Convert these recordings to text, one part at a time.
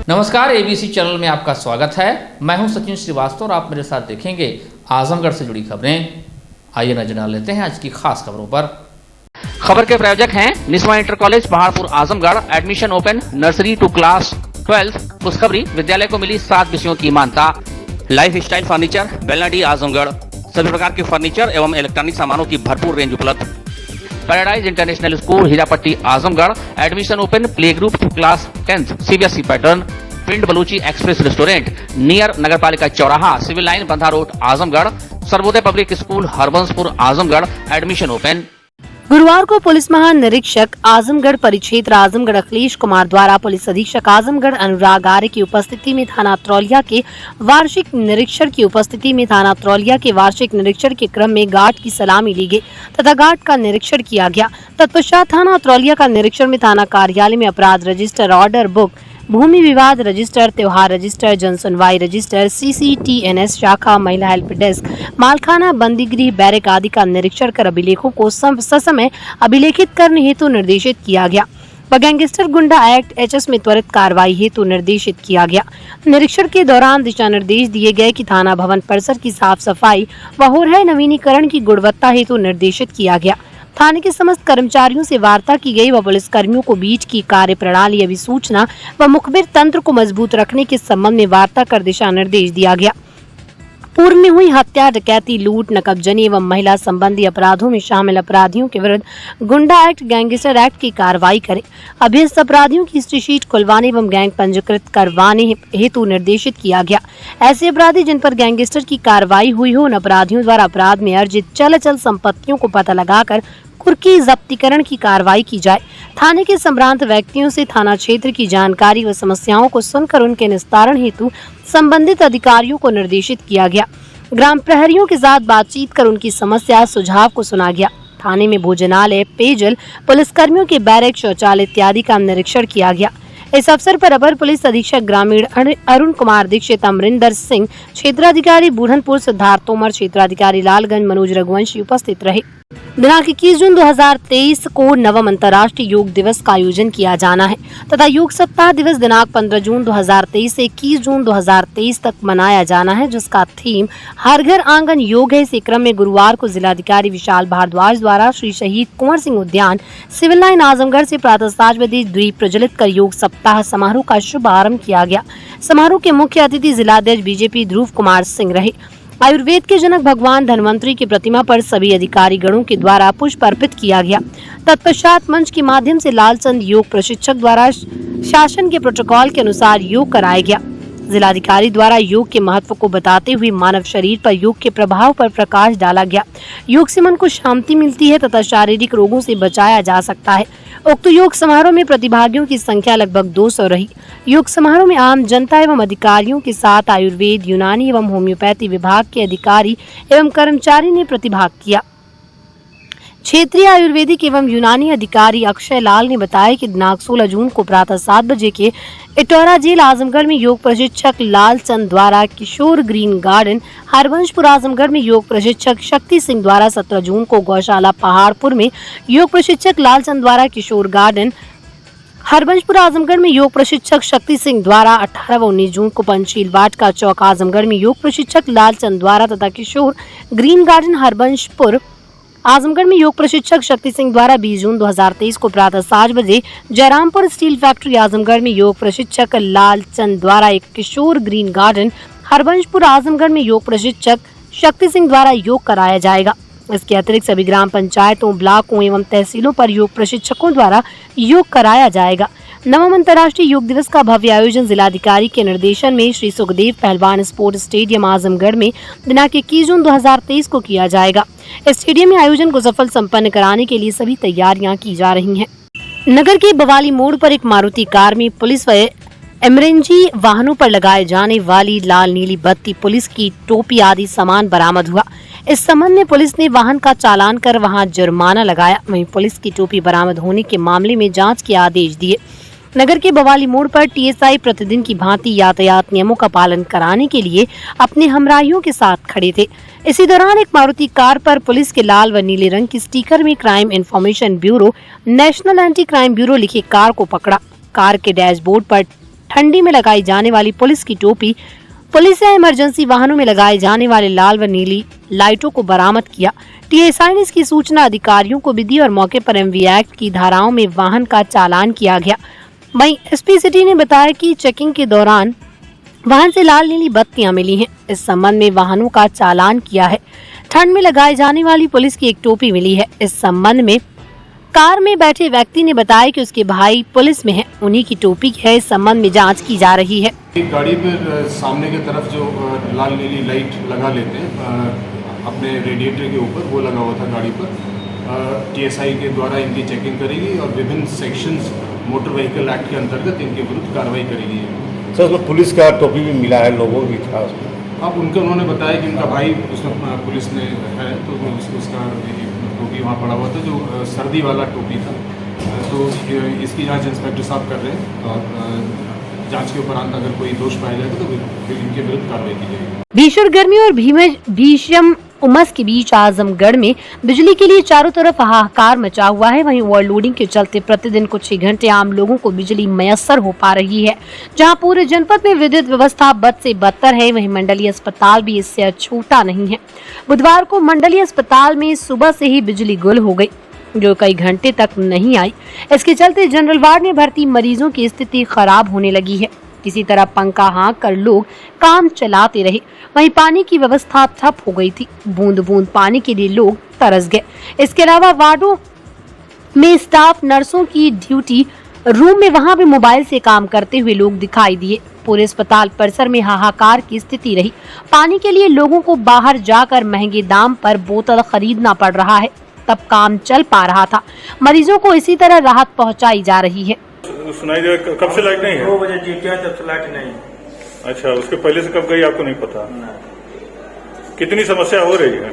नमस्कार, ABC channel में आपका स्वागत है। मैं हूं सचिन श्रीवास्तव और आप मेरे साथ देखेंगे आजमगढ़ से जुड़ी खबरें। आइए नजर डाल लेते हैं आज की खास खबरों पर। खबर के प्रायोजक हैं Niswa inter college Paharpur Azamgarh. Admission open, nursery to class 12। खुशखबरी, विद्यालय को मिली 7 विषयों की मान्यता। Life style furniture, Belnadi Azamgarh. सभी प्रकार के फर्नीचर एवं इलेक्ट्रॉनिक सामानों की भरपूर रेंज उपलब्ध। Paradise international school, Hirapatti Azamgarh. Admission open, play group to class 10 CBSE pattern. Print Baluchi express restaurant near नगरपालिका चौराहा, civil line, Bandha road Azamgarh. Sarvodaya public school, Harbanspur Azamgarh. Admission open. गुरुवार को पुलिस महानिरीक्षक आजमगढ़ परिक्षेत्र आजमगढ़ अखिलेश कुमार द्वारा पुलिस अधीक्षक आजमगढ़ अनुराग आर्य की उपस्थिति में थाना अत्रौलिया के वार्षिक निरीक्षण की उपस्थिति में थाना अत्रौलिया के वार्षिक निरीक्षण के क्रम में गार्ड की सलामी ली गई तथा गार्ड का निरीक्षण किया गया। तत्पश्चात थाना अत्रौलिया का निरीक्षण में थाना कार्यालय में अपराध रजिस्टर, ऑर्डर बुक, भूमि विवाद रजिस्टर, त्योहार रजिस्टर, जनसुनवाई रजिस्टर, CCTNS शाखा, महिला हेल्प डेस्क, मालखाना, बंदीगृह, बैरक आदि का निरीक्षण कर अभिलेखों को ससमय अभिलेखित करने हेतु निर्देशित किया गया व गैंगस्टर गुंडा एक्ट HS में त्वरित कार्रवाई हेतु निर्देशित किया गया। निरीक्षण के दौरान दिशा निर्देश दिए गए कि थाना भवन परिसर की साफ सफाई व हो रहे नवीनीकरण की गुणवत्ता हेतु निर्देशित किया गया। थाने के समस्त कर्मचारियों से वार्ता की गई व पुलिस कर्मियों को बीच की कार्य प्रणाली, अभिसूचना व मुखबिर तंत्र को मजबूत रखने के संबंध में वार्ता कर दिशा निर्देश दिया गया। पूर्व में हुई हत्या, डकैती, लूट, नकबजनी एवं महिला संबंधी अपराधों में शामिल अपराधियों के विरुद्ध गुंडा एक्ट, गैंगस्टर एक्ट की कार्रवाई करें। अभियुक्त अपराधियों की हिस्ट्री शीट खुलवाने एवं गैंग पंजीकृत करवाने हेतु निर्देशित किया गया। ऐसे अपराधी जिन पर गैंगस्टर की कार्रवाई हुई हो, उन अपराधियों द्वारा अपराध में अर्जित चल अचल संपत्तियों को पता लगाकर कुर्की जब्तीकरण की कार्रवाई की जाए। थाने के संभ्रांत व्यक्तियों से थाना क्षेत्र की जानकारी व समस्याओं को सुनकर उनके निस्तारण हेतु संबंधित अधिकारियों को निर्देशित किया गया। ग्राम प्रहरियों के साथ बातचीत कर उनकी समस्या सुझाव को सुना गया। थाने में भोजनालय, पेयजल, पुलिसकर्मियों के बैरक, शौचालय इत्यादि का निरीक्षण किया गया। इस अवसर पर अपर पुलिस अधीक्षक ग्रामीण अरुण कुमार दीक्षित, अमरिंदर सिंह, क्षेत्राधिकारी बूढ़नपुर सिद्धार्थ तोमर, क्षेत्राधिकारी लालगंज मनोज रघुवंशी उपस्थित रहे। दिनांक 21 जून 2023 को नवम अंतर्राष्ट्रीय योग दिवस का आयोजन किया जाना है तथा योग सप्ताह दिवस दिनांक 15 जून 2023 से 21 जून 2023 तक मनाया जाना है, जिसका थीम हर घर आंगन योग है। इसी क्रम में गुरुवार को जिलाधिकारी विशाल भारद्वाज द्वारा श्री शहीद कुंवर सिंह उद्यान, सिविल लाइन आजमगढ़ से प्रातः 7 बजे दीप प्रज्वलित कर योग सप्ताह समारोह का शुभारंभ किया गया। समारोह के मुख्य अतिथि जिलाध्यक्ष BJP ध्रुव कुमार सिंह रहे। आयुर्वेद के जनक भगवान धन्वंतरी की प्रतिमा पर सभी अधिकारी गणों के द्वारा पुष्प अर्पित किया गया। तत्पश्चात मंच के माध्यम से लालचंद योग प्रशिक्षक द्वारा शासन के प्रोटोकॉल के अनुसार योग कराया गया। जिलाधिकारी द्वारा योग के महत्व को बताते हुए मानव शरीर पर योग के प्रभाव पर प्रकाश डाला गया। योग से मन को शांति मिलती है तथा शारीरिक रोगों से बचाया जा सकता है। उक्त योग समारोह में प्रतिभागियों की संख्या लगभग 200 रही। योग समारोह में आम जनता एवं अधिकारियों के साथ आयुर्वेद, यूनानी एवं होम्योपैथी विभाग के अधिकारी एवं कर्मचारी ने प्रतिभाग किया। क्षेत्रीय आयुर्वेदिक एवं यूनानी अधिकारी अक्षय लाल ने बताया कि दिनांक 16 जून को प्रातः 7 बजे के इटौरा जेल आजमगढ़ में योग प्रशिक्षक लालचंद द्वारा किशोर ग्रीन गार्डन, हरबंसपुर आजमगढ़ में योग प्रशिक्षक शक्ति सिंह द्वारा 17 जून को गौशाला पहाड़पुर में योग प्रशिक्षक लालचंद द्वारा किशोर गार्डन, हरबंसपुर आजमगढ़ में योग प्रशिक्षक शक्ति सिंह द्वारा 18 व 19 जून को पंचशील वाटिका चौक आजमगढ़ में योग प्रशिक्षक लालचंद द्वारा तथा किशोर ग्रीन गार्डन हरबंसपुर आजमगढ़ में योग प्रशिक्षक शक्ति सिंह द्वारा 20 जून 2023 को प्रातः 7 बजे जयरामपुर स्टील फैक्ट्री आजमगढ़ में योग प्रशिक्षक लालचंद द्वारा एक किशोर ग्रीन गार्डन हरबंसपुर आजमगढ़ में योग प्रशिक्षक शक्ति सिंह द्वारा योग कराया जाएगा। इसके अतिरिक्त सभी ग्राम पंचायतों, ब्लॉकों एवं तहसीलों पर योग प्रशिक्षकों द्वारा योग कराया जाएगा। नवम अंतर्राष्ट्रीय योग दिवस का भव्य आयोजन जिलाधिकारी के निर्देशन में श्री सुखदेव पहलवान स्पोर्ट स्टेडियम आजमगढ़ में दिनांक 21 जून 2023 को किया जाएगा। इस स्टेडियम में आयोजन को सफल संपन्न कराने के लिए सभी तैयारियां की जा रही हैं। नगर के बवाली मोड़ पर एक मारुति कार में पुलिस व एमरेंजी वाहनों पर लगाए जाने वाली लाल नीली बत्ती, पुलिस की टोपी आदि सामान बरामद हुआ। इस संबंध में पुलिस ने वाहन का चालान कर वहां जुर्माना लगाया। वहीं पुलिस की टोपी बरामद होने के मामले में जांच के आदेश दिए। नगर के बवाली मोड़ पर TSI प्रतिदिन की भांति यातायात नियमों का पालन कराने के लिए अपने हमराहियों के साथ खड़े थे। इसी दौरान एक मारुति कार पर पुलिस के लाल व नीले रंग की स्टिकर में crime information bureau, national anti crime bureau लिखे कार को पकड़ा। कार के डैशबोर्ड पर ठंडी में लगाई जाने वाली पुलिस की टोपी, पुलिस या इमरजेंसी वाहनों में लगाए जाने वाले लाल व नीली लाइटों को बरामद किया। टीएसआई ने इसकी सूचना अधिकारियों को भी दी और मौके पर एमवी एक्ट की धाराओं में वाहन का चालान किया गया। वहीं एसपी सिटी ने बताया कि चेकिंग के दौरान वाहन से लाल नीली बत्तियां मिली हैं। इस संबंध में वाहनों का चालान किया है। ठंड में लगाई जाने वाली पुलिस की एक टोपी मिली है। इस संबंध में कार में बैठे व्यक्ति ने बताया कि उसके भाई पुलिस में हैं, उन्हीं की टोपी है। इस संबंध में जांच की जा रही है। गाड़ी पर सामने की तरफ जो लाल नीली लाइट लगा लेते हैं अपने रेडिएटर के ऊपर, वो लगा हुआ था गाड़ी पर। टीएसआई के द्वारा इनकी चेकिंग करेगी और विभिन्न सेक्शंस मोटर व्हीकल एक्ट के अंतर्गत इनके विरुद्ध कार्रवाई करेगी। सर, उसमें पुलिस का टोपी भी मिला है, लोगो भी था उसमें। अब उन्होंने बताया कि उनका भाई उसमें पुलिस में है, तो उसका टोपी वहाँ पड़ा हुआ था, जो सर्दी वाला टोपी था। तो इसकी जांच इंस्पेक्टर साहब कर रहे हैं और जांच के उपरांत अगर कोई दोष पाया जाएगा तो फिर इनके विरुद्ध कार्रवाई की जाएगी। भीषण गर्मी और भीषण उमस के बीच आजमगढ़ में बिजली के लिए चारों तरफ हाहाकार मचा हुआ है। वहीं ओवरलोडिंग के चलते प्रतिदिन कुछ ही घंटे आम लोगों को बिजली मयस्सर हो पा रही है। जहां पूरे जनपद में विद्युत व्यवस्था बद से बदतर है, वहीं मंडलीय अस्पताल भी इससे अछूता नहीं है। बुधवार को मंडलीय अस्पताल में सुबह से ही बिजली गुल हो गई, जो कई घंटे तक नहीं आई। इसके चलते जनरल वार्ड में भर्ती मरीजों की स्थिति खराब होने लगी है। किसी तरह पंखा हाँक कर लोग काम चलाते रहे। वहीं पानी की व्यवस्था ठप हो गई थी। बूंद बूंद पानी के लिए लोग तरस गए। इसके अलावा वार्डों में स्टाफ नर्सों की ड्यूटी रूम में वहां भी मोबाइल से काम करते हुए लोग दिखाई दिए। पूरे अस्पताल परिसर में हाहाकार की स्थिति रही। पानी के लिए लोगों को बाहर जाकर महंगे दाम पर बोतल खरीदना पड़ रहा है, तब काम चल पा रहा था। मरीजों को इसी तरह राहत पहुंचाई जा रही है। सुनाई दे, कब से लाइट नहीं है? 2 बजे ड्यूटी है, तब से लाइट नहीं। अच्छा, उसके पहले से कब गई आपको नहीं पता? नहीं। कितनी समस्या हो रही है?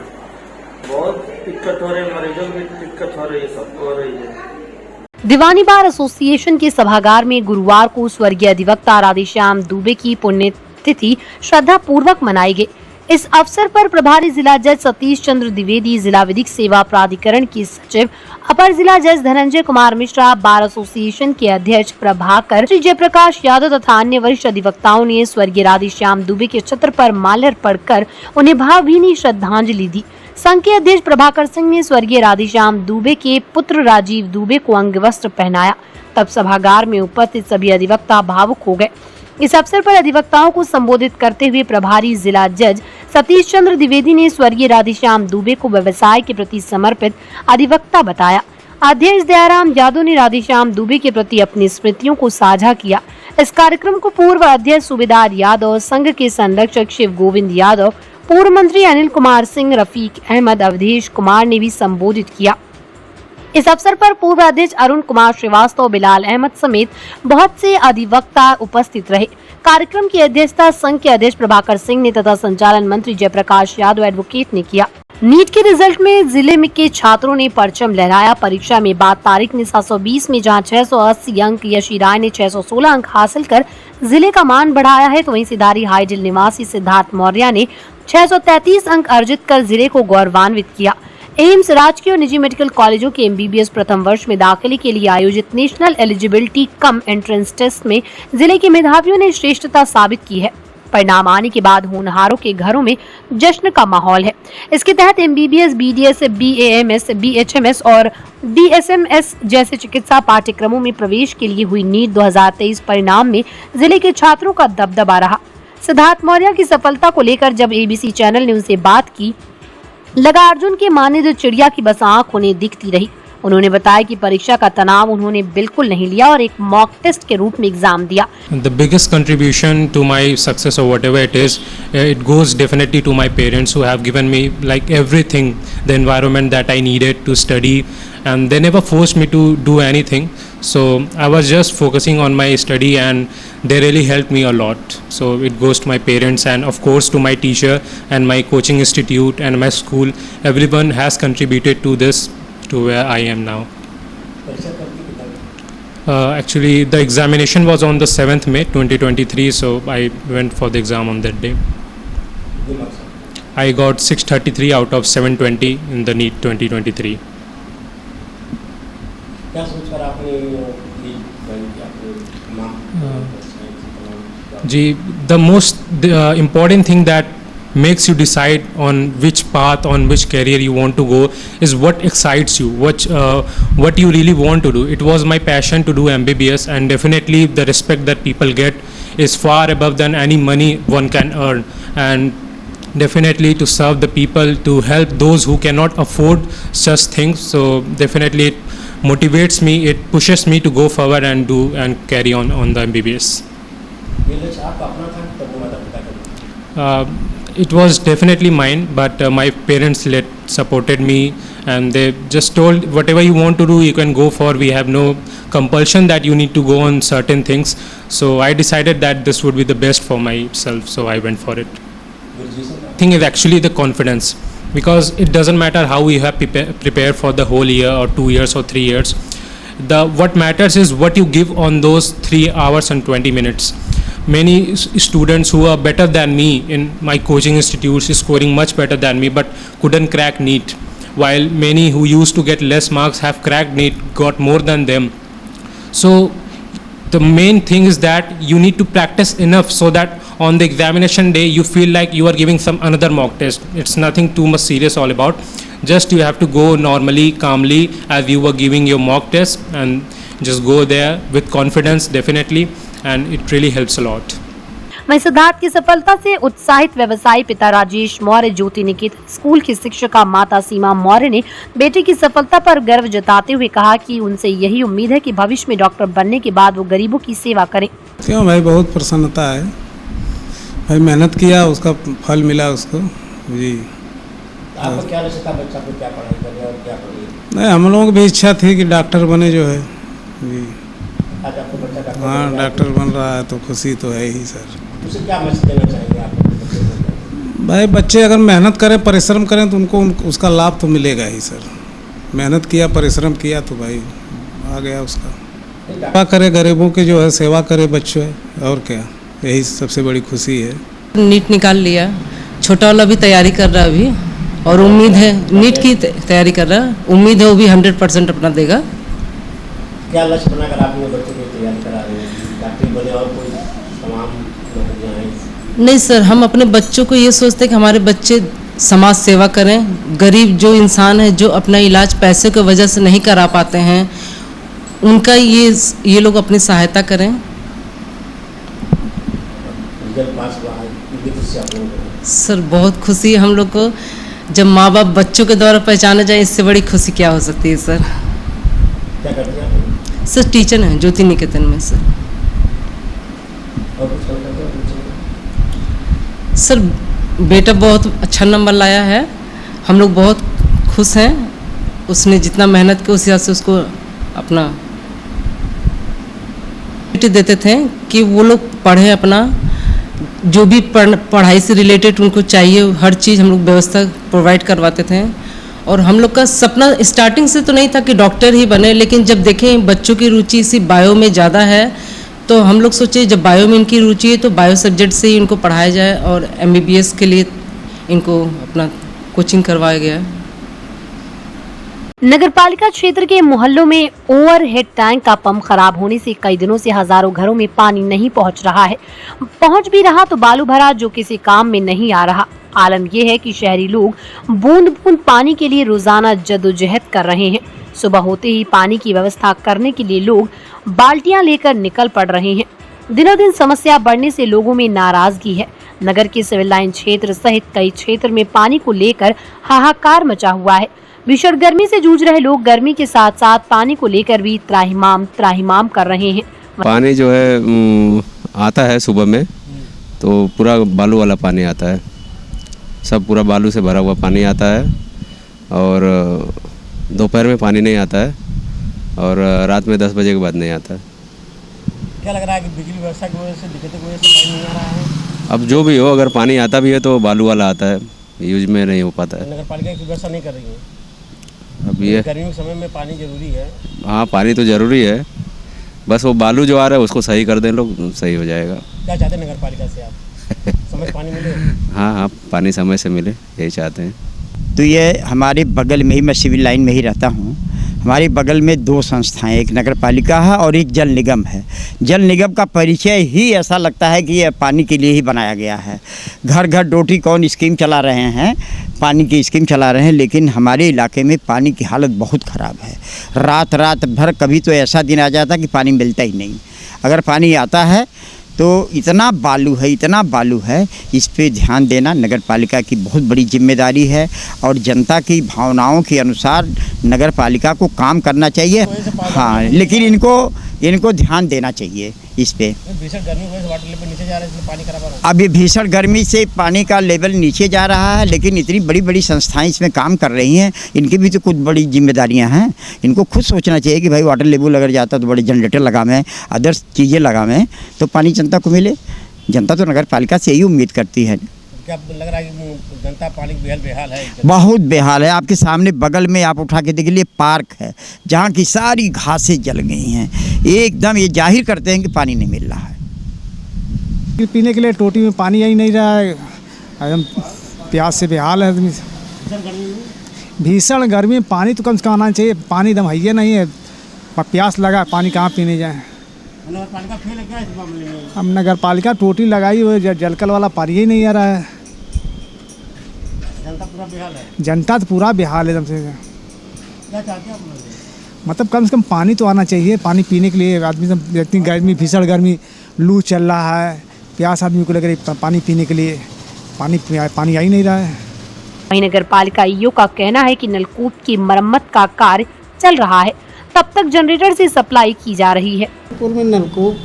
बहुत दिक्कत हो रही है, मरीजों की दिक्कत हो रही है, सबको हो रही है। दीवानी बार एसोसिएशन के सभागार में गुरुवार को स्वर्गीय अधिवक्ता राधेश्याम दुबे की पुण्यतिथि श्रद्धा पूर्वक मनाई गई। इस अवसर पर प्रभारी जिला जज सतीश चंद्र द्विवेदी, जिला विधिक सेवा प्राधिकरण की सचिव, अपर जिला जज धनंजय कुमार मिश्रा, बार एसोसिएशन के अध्यक्ष प्रभाकर, श्री जयप्रकाश यादव तथा अन्य वरिष्ठ अधिवक्ताओं ने स्वर्गीय राधेश्याम दुबे के चित्र पर माल्यार्पण कर उन्हें भावभीनी श्रद्धांजलि दी। संघ के अध्यक्ष प्रभाकर सिंह ने स्वर्गीय राधेश्याम दुबे के पुत्र राजीव दुबे को अंगवस्त्र पहनाया। तब सभागार में उपस्थित सभी अधिवक्ता भावुक हो गए। इस अवसर पर अधिवक्ताओं को संबोधित करते हुए प्रभारी जिला जज सतीश चंद्र द्विवेदी ने स्वर्गीय राधेश्याम दुबे को व्यवसाय के प्रति समर्पित अधिवक्ता बताया। अध्यक्ष दयाराम यादव ने राधेश्याम दुबे के प्रति अपनी स्मृतियों को साझा किया। इस कार्यक्रम को पूर्व अध्यक्ष सूबेदार यादव, संघ के संरक्षक शिव गोविंद यादव, पूर्व मंत्री अनिल कुमार सिंह, रफीक अहमद, अवधेश कुमार ने भी संबोधित किया। इस अवसर पर पूर्व अध्यक्ष अरुण कुमार श्रीवास्तव, बिलाल अहमद समेत बहुत से अधिवक्ता उपस्थित रहे। कार्यक्रम की अध्यक्षता संघ के अध्यक्ष प्रभाकर सिंह ने तथा संचालन मंत्री जयप्रकाश यादव एडवोकेट ने किया। नीट के रिजल्ट में जिले में के छात्रों ने परचम लहराया। परीक्षा में बाद तारीख ने 720 में जहां 680 अंक, यशी राय ने 616 अंक हासिल कर जिले का मान बढ़ाया है, तो वहीं सिधारी हाईडिल निवासी सिद्धार्थ मौर्य ने 633 अंक अर्जित कर जिले को गौरवान्वित किया। एम्स, राजकीय और निजी मेडिकल कॉलेजों के एमबीबीएस प्रथम वर्ष में दाखिले के लिए आयोजित national eligibility cum entrance test में जिले के मेधावियों ने श्रेष्ठता साबित की है। परिणाम आने के बाद होनहारों के घरों में जश्न का माहौल है। इसके तहत एमबीबीएस, बीडीएस, बीएएमएस, बीएचएमएस और डीएसएमएस जैसे चिकित्सा पाठ्यक्रमों में प्रवेश के लिए हुई नीट 2023 परिणाम में जिले के छात्रों का दबदबा रहा। सिद्धार्थ मौर्य की सफलता को लेकर जब एबीसी चैनल ने उनसे बात की, लगा अर्जुन के माने चिड़िया की बस आंख उन्हें दिखती रही। उन्होंने बताया कि परीक्षा का तनाव उन्होंने बिल्कुल नहीं लिया और एक मॉक टेस्ट के रूप में एग्जाम दिया। The biggest contribution to my success or whatever it is, it goes definitely to my parents who have given me like everything, the environment that I needed to study, and they never forced me to do anything. So I was just focusing on my study and they really helped me a lot. So it goes to my parents and of course to my teacher and my coaching institute and my school. Everyone has contributed to this, to where I am now. Actually the examination was on the 7th May 2023, so I went for the exam on that day. I got 633 out of 720 in the NEET 2023. क्या सोचकर आपने जी, the most important thing that makes you decide on which path, on which career you want to go is what excites you, what you really want to do. It was my passion to do MBBS, and definitely the respect that people get is far above than any money one can earn, and definitely to serve the people, to help those who cannot afford such things. So definitely it motivates me, it pushes me to go forward and do and carry on the MBBS. It was definitely mine, but my parents supported me, and they just told whatever you want to do you can go for. We have no compulsion that you need to go on certain things. So I decided that this would be the best for myself, so I went for it. The thing is actually the confidence, because it doesn't matter how you have prepared for the whole year or 2 years or 3 years. What matters is what you give on those 3 hours and 20 minutes. Many students who are better than me in my coaching institutes is scoring much better than me, but couldn't crack NEET, while many who used to get less marks have cracked NEET, got more than them. So the main thing is that you need to practice enough so that on the examination day you feel like you are giving some another mock test. It's nothing too much serious all about. Just you have to go normally, calmly, as you were giving your mock test, and just go there with confidence definitely, and it really helps a lot. वहीं सिद्धार्थ की सफलता से उत्साहित व्यवसायी पिता राजेश मौर्य ज्योति निकेतन school की शिक्षिका माता सीमा मौर्य ने बेटे की सफलता पर गर्व जताते हुए कहा कि उनसे यही उम्मीद है कि भविष्य में डॉक्टर बनने के बाद वो गरीबों की सेवा करें। क्यों भाई, बहुत प्रसन्नता है भाई, मेहनत किया उसका फल मिला उसको जी। आपको क्या लगता है बच्चा को क्या पढ़ाई करे और क्या पढ़े? नहीं, हम लोगों की भी इच्छा थी कि डॉक्टर बने जो है जी। आज आपको बच्चा डॉक्टर हाँ, डॉक्टर बन रहा है तो खुशी तो है ही सर। उसे क्या मैसेज देना चाहेंगे आप? भाई बच्चे अगर मेहनत करें, परिश्रम करें तो उनको उसका लाभ तो मिलेगा ही सर। मेहनत किया, परिश्रम किया तो भाई आ गया उसका। सेवा करे गरीबों की जो है, सेवा करे बच्चों, और क्या, यही सबसे बड़ी खुशी है। नीट निकाल लिया, छोटा वाला भी तैयारी कर रहा है अभी, और उम्मीद है नीट की तैयारी कर रहा है, उम्मीद है वो भी 100% अपना देगा। क्या लक्ष्य बनाकर आप अपने बच्चों की तैयारी करा रहे हैं? डॉक्टर बने और कोई तमाम नौकरियां हैं? नहीं सर, हम अपने बच्चों को ये सोचते हैं कि हमारे बच्चे समाज सेवा करें। गरीब जो इंसान है, जो अपना इलाज पैसे की वजह से नहीं करा पाते हैं, उनका ये लोग अपनी सहायता करें। रिजल्ट पास हुआ है, कितनी खुशी आप लोगों को? सर बहुत खुशी है हम लोग को, जब माँ बाप बच्चों के द्वारा पहचाने जाए, इससे बड़ी खुशी क्या हो सकती है सर। क्या करते हैं आप? सर टीचर हैं ज्योति निकेतन में सर। और कुछ करते हैं? सर बेटा बहुत अच्छा नंबर लाया है, हम लोग बहुत खुश हैं। उसने जितना मेहनत की उस हिसाब से उसको अपना देते थे कि वो लोग पढ़ें, अपना जो भी पढ़ाई से रिलेटेड उनको चाहिए हर चीज़ हम लोग व्यवस्था प्रोवाइड करवाते थे। और हम लोग का सपना स्टार्टिंग से तो नहीं था कि डॉक्टर ही बने, लेकिन जब देखें बच्चों की रुचि इसी बायो में ज़्यादा है, तो हम लोग सोचे जब बायो में इनकी रुचि है तो बायो सब्जेक्ट से ही इनको पढ़ाया जाए, और MBBS के लिए इनको अपना कोचिंग करवाया गया। नगरपालिका क्षेत्र के मोहल्लों में ओवरहेड टैंक का पंप खराब होने से कई दिनों से हजारों घरों में पानी नहीं पहुंच रहा है। पहुंच भी रहा तो बालू भरा, जो किसी काम में नहीं आ रहा। आलम यह है कि शहरी लोग बूंद बूंद पानी के लिए रोजाना जद्दोजहद कर रहे हैं। सुबह होते ही पानी की व्यवस्था करने के लिए लोग बाल्टियां लेकर निकल पड़ रहे हैं। दिनों दिन समस्या बढ़ने से लोगों में नाराजगी है। नगर के सिविल लाइन क्षेत्र सहित कई क्षेत्र में पानी को लेकर हाहाकार मचा हुआ है। भीषण गर्मी से जूझ रहे लोग गर्मी के साथ साथ पानी को लेकर भी त्राहिमाम कर रहे हैं। पानी जो है आता है सुबह में तो पूरा बालू वाला पानी आता है, सब पूरा बालू से भरा हुआ पानी आता है, और दोपहर में पानी नहीं आता है, और रात में 10 बजे के बाद नहीं आता है। क्या लग रहा है कि बिजली व्यवस्था की वजह से दिक्कतों की वजह से पानी नहीं आ रहा है? अब जो भी हो, अगर पानी आता भी है तो बालू वाला आता है, यूज में नहीं हो पाता है। नगर पालिका की व्यवस्था नहीं कर रही है? अब ये गर्मी के समय में पानी जरूरी है। हाँ, पानी तो ज़रूरी है, बस वो बालू जो आ रहा है उसको सही कर दें लोग, सही हो जाएगा। क्या चाहते हैं नगर पालिका से आप? समय पानी मिले? हाँ, पानी समय से मिले, यही चाहते हैं। तो ये हमारे बगल में ही, मैं सिविल लाइन में ही रहता हूँ, हमारे बगल में 2 संस्थाएं, एक नगर पालिका है और एक जल निगम है। जल निगम का परिचय ही ऐसा लगता है कि यह पानी के लिए ही बनाया गया है। घर घर डोटी कौन स्कीम चला रहे हैं, पानी की स्कीम चला रहे हैं, लेकिन हमारे इलाके में पानी की हालत बहुत ख़राब है। रात भर कभी तो ऐसा दिन आ जाता कि पानी मिलता ही नहीं। अगर पानी आता है तो इतना बालू है, इस पे ध्यान देना नगर पालिका की बहुत बड़ी जिम्मेदारी है और जनता की भावनाओं के अनुसार नगर पालिका को काम करना चाहिए। हाँ, लेकिन इनको ध्यान देना चाहिए इस पे। भीषण गर्मी की वजह से वाटर लेवल नीचे जा रहा है, इसलिए पानी खराब हो रहा है। अभी भीषण गर्मी से पानी का लेवल नीचे जा रहा है, लेकिन इतनी बड़ी बड़ी संस्थाएं इसमें काम कर रही हैं, इनकी भी तो कुछ बड़ी जिम्मेदारियां हैं। इनको खुद सोचना चाहिए कि भाई वाटर लेवल अगर जाता तो बड़े जनरेटर लगावें, अदर्स चीज़ें लगावें तो पानी जनता को मिले। जनता तो नगर पालिका से यही उम्मीद करती है। क्या लग रहा है कि जनता पानी बेहाल है? बहुत बेहाल है। आपके सामने बगल में आप उठा के देख लिए पार्क है, जहाँ की सारी घासें जल गई हैं। एकदम ये जाहिर करते हैं कि पानी नहीं मिल रहा है। पीने के लिए टोटी में पानी आ ही नहीं रहा है, एकदम प्यास से बेहाल है आदमी। भीषण गर्मी में पानी तो कम से कम आना चाहिए, पानी एकदम है नहीं है। प्यास लगा, पानी कहाँ पीने जाए। नगर पालिका फेल है क्या इस मामले में? हम नगर पालिका टोटी लगाई हुई है, जलकल वाला पानी ही नहीं आ रहा है। जनता पूरा बेहाल है। जनता तो पूरा बेहाल है एकदम से। क्या चाहते हैं आप लोग? मतलब कम से कम पानी तो आना चाहिए, पानी पीने के लिए। आदमी सब इतनी गर्मी, भीषण गर्मी, लू चल रहा है, प्यास आदमी को लग रही है पानी पीने के लिए। पानी आ ही नहीं रहा है। वहीं नगर पालिका ईओ का कहना है कि नलकूप की मरम्मत का कार्य चल रहा है, तब तक जनरेटर से सप्लाई की जा रही है। पूर्व में नलकूप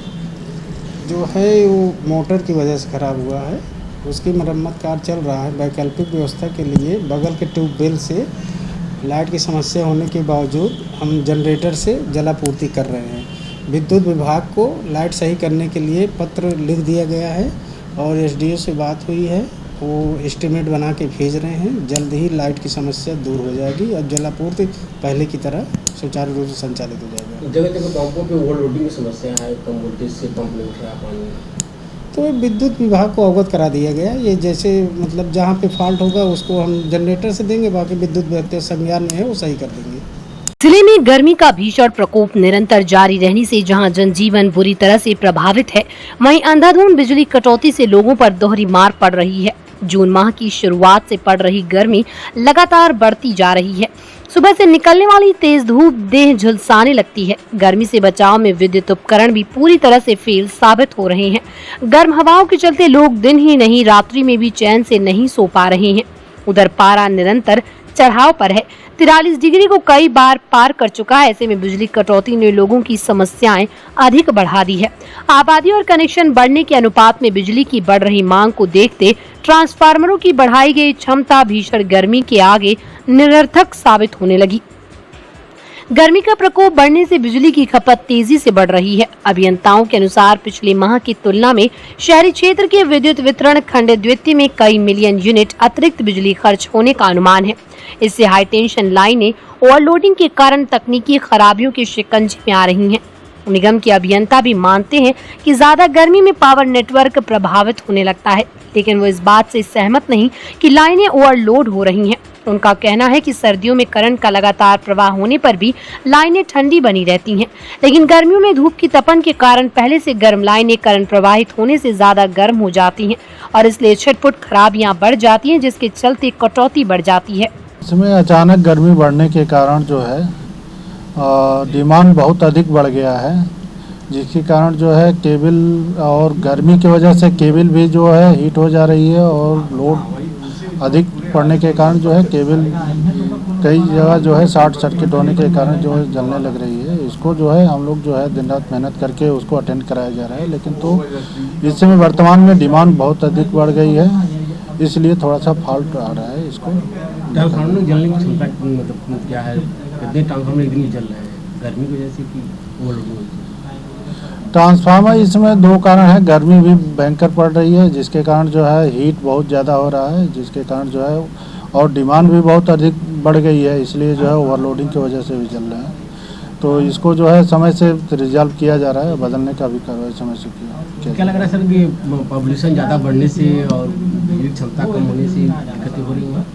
जो है वो मोटर की वजह से खराब हुआ है, उसकी मरम्मत कार्य चल रहा है। वैकल्पिक व्यवस्था के लिए बगल के ट्यूबवेल से लाइट की समस्या होने के बावजूद हम जनरेटर से जलापूर्ति कर रहे हैं। विद्युत विभाग को लाइट सही करने के लिए पत्र लिख दिया गया है और एसडीओ से बात हुई है, वो एस्टीमेट बना के भेज रहे हैं। जल्द ही लाइट की समस्या दूर हो जाएगी और जलापूर्ति पहले की तरह सुचारू रूप से संचालित हो जाएगा। जगह जगह पंपों पे ओवरलोडिंग की समस्या है, कम वोल्टेज से पंप नहीं उठ रहा पानी, तो विद्युत विभाग को अवगत करा दिया गया। ये जैसे मतलब जहाँ पे फॉल्ट होगा उसको हम जनरेटर से देंगे, बाकी विद्युत विभाग संज्ञान में है वो सही कर देंगे। जिले में गर्मी का भीषण प्रकोप निरंतर जारी रहने से जहां जनजीवन बुरी तरह से प्रभावित है, वहीं अंधाधुंध बिजली कटौती से लोगों पर दोहरी मार पड़ रही है। जून माह की शुरुआत से पड़ रही गर्मी लगातार बढ़ती जा रही है। सुबह से निकलने वाली तेज धूप देह झुलसाने लगती है। गर्मी से बचाव में विद्युत उपकरण भी पूरी तरह से फेल साबित हो रहे हैं। गर्म हवाओं के चलते लोग दिन ही नहीं रात्रि में भी चैन से नहीं सो पा रहे हैं। उधर पारा निरंतर चढ़ाव पर है, 43 डिग्री को कई बार पार कर चुका है। ऐसे में बिजली कटौती ने लोगों की समस्याएं अधिक बढ़ा दी है। आबादी और कनेक्शन बढ़ने के अनुपात में बिजली की बढ़ रही मांग को देखते ट्रांसफार्मरों की बढ़ाई गई क्षमता भीषण गर्मी के आगे निरर्थक साबित होने लगी। गर्मी का प्रकोप बढ़ने से बिजली की खपत तेजी से बढ़ रही है। अभियंताओं के अनुसार पिछले माह की तुलना में शहरी क्षेत्र के विद्युत वितरण खंड द्वितीय में कई मिलियन यूनिट अतिरिक्त बिजली खर्च होने का अनुमान है। इससे हाई टेंशन लाइनें ओवरलोडिंग के कारण तकनीकी खराबियों के शिकंजे में आ रही हैं। निगम के अभियंता भी मानते हैं कि ज्यादा गर्मी में पावर नेटवर्क प्रभावित होने लगता है, लेकिन वो इस बात से सहमत नहीं कि लाइनें ओवरलोड हो रही हैं। उनका कहना है कि सर्दियों में करंट का लगातार प्रवाह होने पर भी लाइनें ठंडी बनी रहती हैं, लेकिन गर्मियों में धूप की तपन के कारण पहले से गर्म लाइनें करंट प्रवाहित होने से ज्यादा गर्म हो जाती हैं और इसलिए छिटपुट खराबियां बढ़ जाती हैं, जिसके चलते कटौती बढ़ जाती है। इसमें अचानक गर्मी बढ़ने के कारण जो है डिमांड बहुत अधिक बढ़ गया है, जिसके कारण जो है केबल और गर्मी की वजह से केबल भी जो है हीट हो जा रही है और लोड अधिक पड़ने के कारण जो है केबल कई जगह जो है शॉर्ट सर्किट होने के कारण जो है जलने लग रही है। इसको जो है हम लोग जो है दिन रात मेहनत करके उसको अटेंड कराया जा रहा है, लेकिन तो इस समय वर्तमान में डिमांड बहुत अधिक बढ़ गई है, इसलिए थोड़ा सा फॉल्ट आ रहा है। इसको ट्रांसफार्मर जलने की क्षमता मतलब क्या है? कितने ट्रांसफार्मर एक दिन जल रहे हैं गर्मी की वजह से कि ओवरलोड? ट्रांसफार्मर इसमें दो कारण है। गर्मी भी भयंकर पड़ रही है, जिसके कारण जो है हीट बहुत ज़्यादा हो रहा है, जिसके कारण जो है और डिमांड भी बहुत अधिक बढ़ गई है, इसलिए जो है ओवरलोडिंग की वजह से भी चल रहे हैं। तो इसको जो है समय से रिजॉल्व किया जा रहा है, बदलने का भी कार्रवाई समय से किया। क्या लग रहा है सर कि पॉपुलेशन ज़्यादा बढ़ने से और क्षमता कम होने से दिक्कतें हो रही हैं?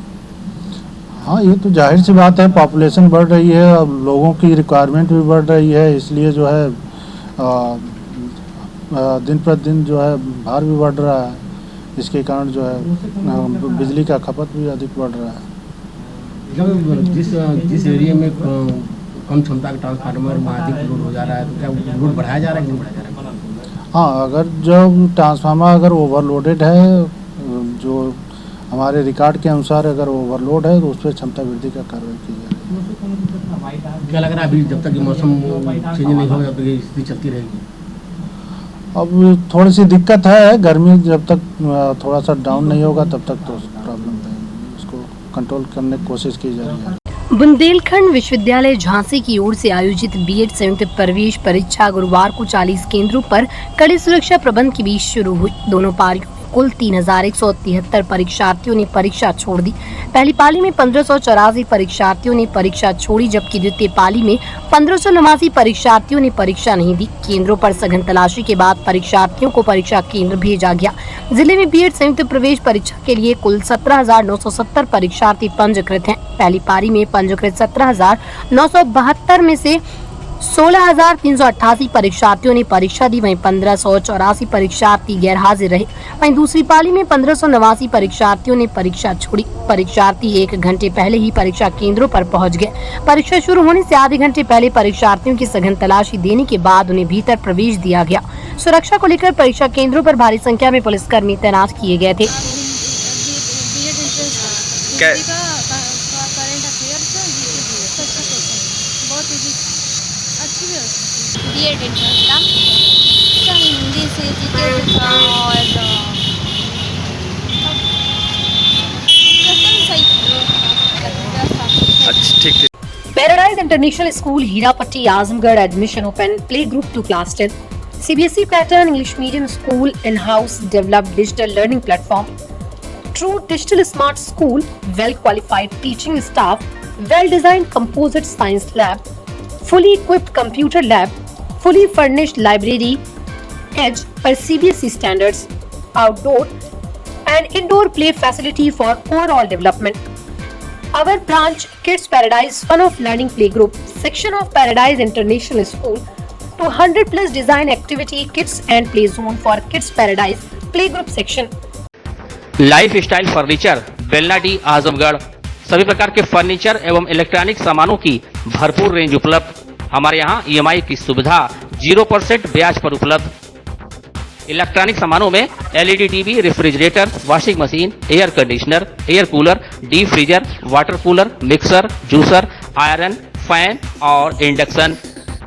हाँ, ये तो जाहिर सी बात है, पॉपुलेशन बढ़ रही है, अब लोगों की रिक्वायरमेंट भी बढ़ रही है, इसलिए जो है दिन प्रतिदिन जो है भार भी बढ़ रहा है, इसके कारण जो है बिजली का खपत भी अधिक बढ़ रहा है। जब जिस एरिया में कम क्षमता का ट्रांसफार्मर में अधिक लोड हो जा रहा है, तो क्या लोड बढ़ाया जा रहा है कि नहीं बढ़ाया जा रहा है? हाँ, अगर जब ट्रांसफार्मर अगर ओवरलोडेड है, जो हमारे रिकॉर्ड के अनुसार अगर ओवरलोड है, तो उस पर क्षमता वृद्धि का कार्रवाई की जा रही है। क्या लग रहा है अभी जब तक ये मौसम चेंज नहीं होगा, तो ये स्थिति चलती रहेगी? अब थोड़ी सी दिक्कत है, गर्मी जब तक थोड़ा सा डाउन नहीं होगा तब तक तो प्रॉब्लम रहेगी, उसको कंट्रोल करने की कोशिश की जा रही है। बुंदेलखंड विश्वविद्यालय झांसी की ओर से आयोजित बीएड संयुक्त प्रवेश परीक्षा गुरुवार को 40 केंद्रों पर कड़े सुरक्षा प्रबंध के बीच शुरू हुई। दोनों पारियों में कुल 3173 परीक्षार्थियों ने परीक्षा छोड़ दी। पहली पाली में 1584 परीक्षार्थियों ने परीक्षा छोड़ी, जबकि द्वितीय पाली में 1589 परीक्षार्थियों ने परीक्षा नहीं दी। केंद्रों पर सघन तलाशी के बाद परीक्षार्थियों को परीक्षा केंद्र भेजा गया। जिले में बीएड संयुक्त प्रवेश परीक्षा के लिए कुल 17,970 परीक्षार्थी पंजीकृत हैं। पहली पारी में पंजीकृत 17,972 में से 16,388 परीक्षार्थियों ने परीक्षा दी, वहीं 1,584 परीक्षार्थी गैर हाजिर रहे। वहीं दूसरी पाली में 1,589 परीक्षार्थियों ने परीक्षा छोड़ी। परीक्षार्थी 1 घंटे पहले ही परीक्षा केंद्रों पर पहुंच गए। परीक्षा शुरू होने से आधे घंटे पहले परीक्षार्थियों की सघन तलाशी देने के बाद उन्हें भीतर प्रवेश दिया गया। सुरक्षा को लेकर परीक्षा केंद्रों पर भारी संख्या में पुलिसकर्मी तैनात किए गए थे। बीएड एंट्रेंस था, हिंदी से जीके था और अच्छा ठीक है। Paradise international school Hirapatti Azamgarh admission open play group to class 10 CBSE pattern English medium school in house developed digital learning platform true digital smart school well qualified teaching staff well designed composite science lab fully equipped computer lab, fully furnished library, edge per CBSE standards, outdoor and indoor play facility for overall development. Our branch Kids Paradise Fun of Learning Playgroup section of Paradise International School 200 plus design activity kids and play zone for Kids Paradise Playgroup section. Life style furniture Belnadi Azamgarh सभी प्रकार के furniture एवं electronic सामानों की भरपूर range उपलब्ध। हमारे यहाँ EMI की सुविधा 0% ब्याज पर उपलब्ध। इलेक्ट्रॉनिक सामानों में LED TV, refrigerator, washing machine, air conditioner, air cooler, deep freezer, water cooler, mixer, juicer, iron, fan और इंडक्शन।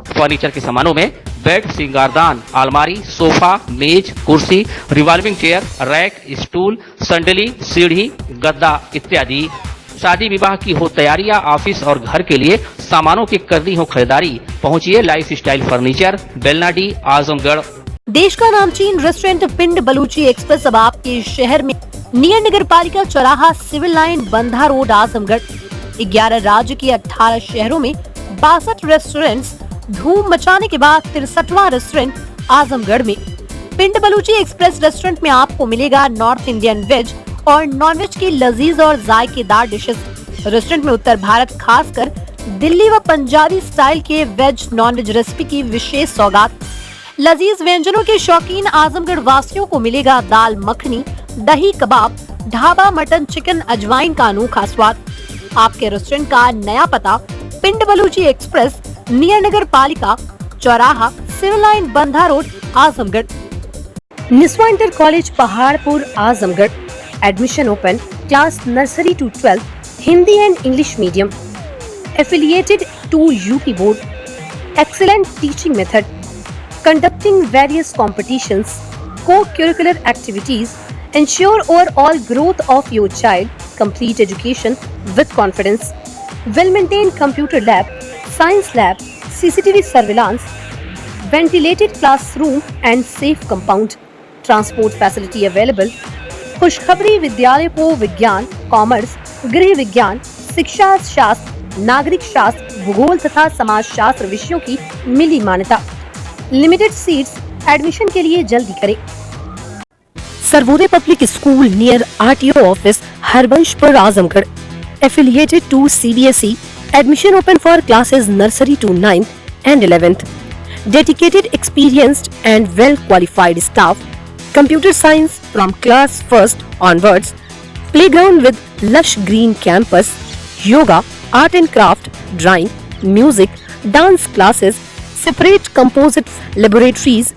फर्नीचर के सामानों में बेड, सिंगारदान, अलमारी, सोफा, मेज, कुर्सी, रिवॉल्विंग चेयर, रैक, स्टूल, संडली, सीढ़ी, गद्दा इत्यादि। शादी विवाह की हो तैयारियां, ऑफिस और घर के लिए सामानों की करनी हो खरीदारी, पहुंचिए life style furniture Belnadi Azamgarh. देश का नामचीन रेस्टोरेंट पिंड बलूची एक्सप्रेस अब आपके शहर में नियर नगर पालिका चौराहा, civil line, Bandha road, Azamgarh. 11 राज्य के 18 शहरों में 62 रेस्टोरेंट्स धूम मचाने के बाद 63वां रेस्टोरेंट आजमगढ़ में। पिंड बलूची एक्सप्रेस रेस्टोरेंट में आपको मिलेगा नॉर्थ इंडियन वेज और नॉन वेज की लजीज और जायकेदार डिशेस। रेस्टोरेंट में उत्तर भारत खासकर दिल्ली व पंजाबी स्टाइल के वेज नॉन वेज रेसिपी की विशेष सौगात। लजीज व्यंजनों के शौकीन आजमगढ़ वासियों को मिलेगा दाल मखनी, दही कबाब, ढाबा मटन, चिकन, अजवाइन का अनोखा स्वाद। आपके रेस्टोरेंट का नया पता पिंड बलूची एक्सप्रेस, नियर नगर पालिका चौराहा, civil line, Bandha road, Azamgarh. Niswa inter college Paharpur Azamgarh admission open class nursery to 12 Hindi and English medium affiliated to UP board, excellent teaching method, conducting various competitions, co-curricular activities, ensure overall growth of your child, complete education with confidence, well-maintained computer lab, science lab, CCTV surveillance, ventilated classroom and safe compound, transport facility available। खुशखबरी विद्यालय को विज्ञान, commerce, गृह विज्ञान, शिक्षा शास्त्र, नागरिक शास्त्र, भूगोल तथा समाज शास्त्र विषयों की मिली मान्यता। लिमिटेड सीट्स, एडमिशन के लिए जल्दी करें। Sarvodaya public school near RTO office, Harbanspur, Azamgarh. affiliated to CBSE. Admission open for classes nursery to 9th and 11th. Dedicated, experienced and well-qualified staff. Computer science from class 1st onwards. Playground with lush green campus. Yoga, art and craft, drawing, music, dance classes. Separate composite laboratories.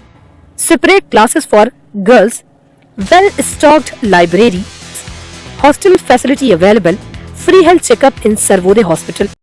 Separate classes for girls. Well-stocked library. Hostel facility available. Free health checkup in Sarvodaya Hospital.